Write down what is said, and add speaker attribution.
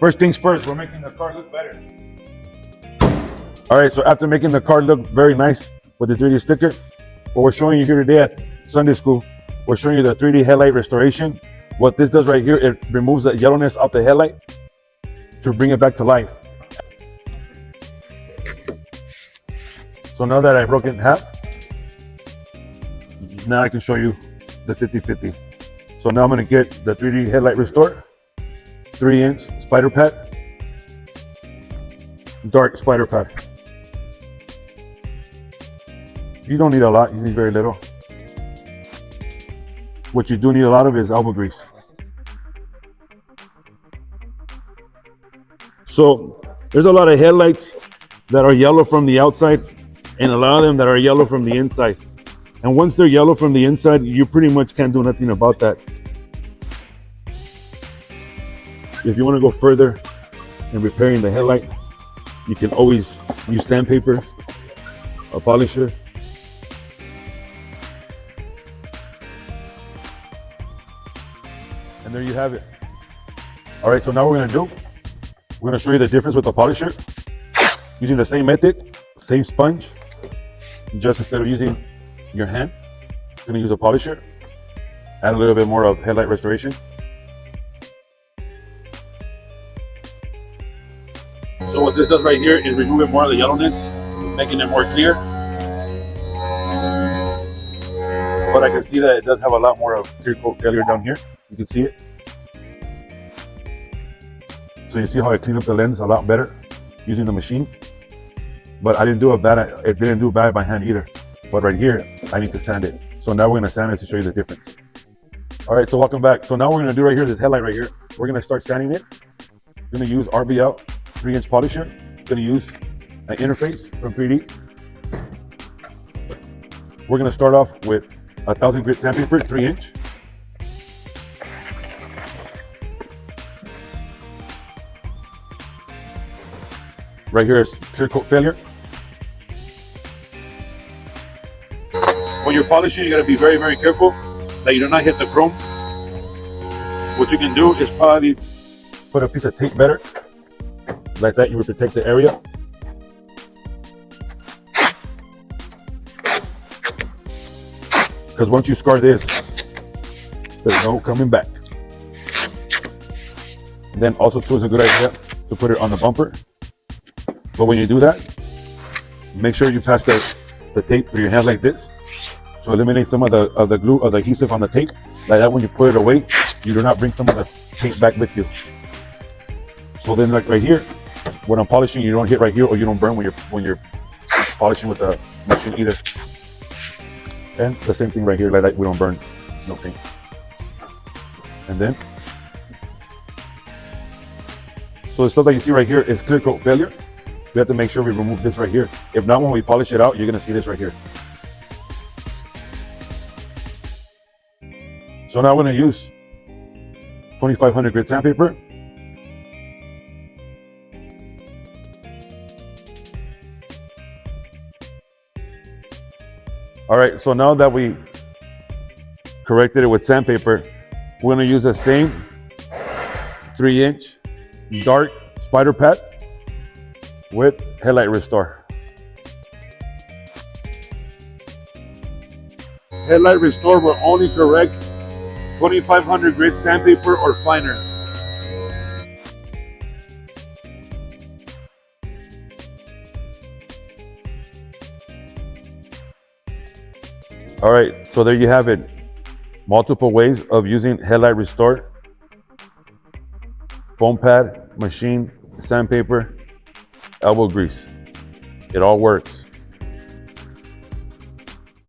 Speaker 1: First things first, we're making the car look better. All right, so after making the car look very nice with the 3D sticker, what we're showing you here today at Sunday School, we're showing you the 3D headlight restoration. What this does right here, it removes the yellowness off the headlight to bring it back to life. So now that I broke it in half, now I can show you the 50-50. So now I'm gonna get the 3D headlight restore, 3-inch spider pad, dark spider pad. You don't need a lot, you need very little. What you do need a lot of is elbow grease. So there's a lot of headlights that are yellow from the outside and a lot of them that are yellow from the inside. And once they're yellow from the inside, you pretty much can't do nothing about that. If you want to go further in repairing the headlight, you can always use sandpaper, a polisher. And there you have it. All right, so now we're going to show you the difference with the polisher. Using the same method, same sponge, just instead of using your hand, you're going to use a polisher. Add a little bit more of headlight restoration. So what this does right here is removing more of the yellowness, making it more clear. But I can see that it does have a lot more of clear coat failure down here. You can see it. So you see how I cleaned up the lens a lot better using the machine. But I didn't do it bad. It didn't do bad by hand either. But right here, I need to sand it. So now we're gonna sand it to show you the difference. All right, so welcome back. So now we're gonna do right here, this headlight right here. We're gonna start sanding it. We're gonna use RVL 3-inch polisher. Gonna use an interface from 3D. We're gonna start off with 1000 grit sandpaper, 3-inch. Right here is clear coat failure. When you're polishing, you gotta be very, very careful that you do not hit the chrome. What you can do is probably put a piece of tape better. Like that, you would protect the area. Because once you scar this, there's no coming back. And then also too, is a good idea to put it on the bumper. But when you do that, make sure you pass the tape through your hand like this. So eliminate some of the glue or the adhesive on the tape. Like that, when you put it away, you do not bring some of the tape back with you. So then, like right here, when I'm polishing, you don't hit right here, or you don't burn when you're polishing with the machine either. And the same thing right here, like that, we don't burn, no paint. And then, so the stuff that you see right here is clear coat failure. We have to make sure we remove this right here. If not, when we polish it out, you're gonna see this right here. So now I'm gonna use 2500 grit sandpaper. All right, so now that we corrected it with sandpaper, we're gonna use the same 3-inch dark spider pad with headlight restore. Headlight restore will only correct 2500 grit sandpaper or finer. All right, so there you have it. Multiple ways of using headlight restore. Foam pad, machine, sandpaper, elbow grease. It all works.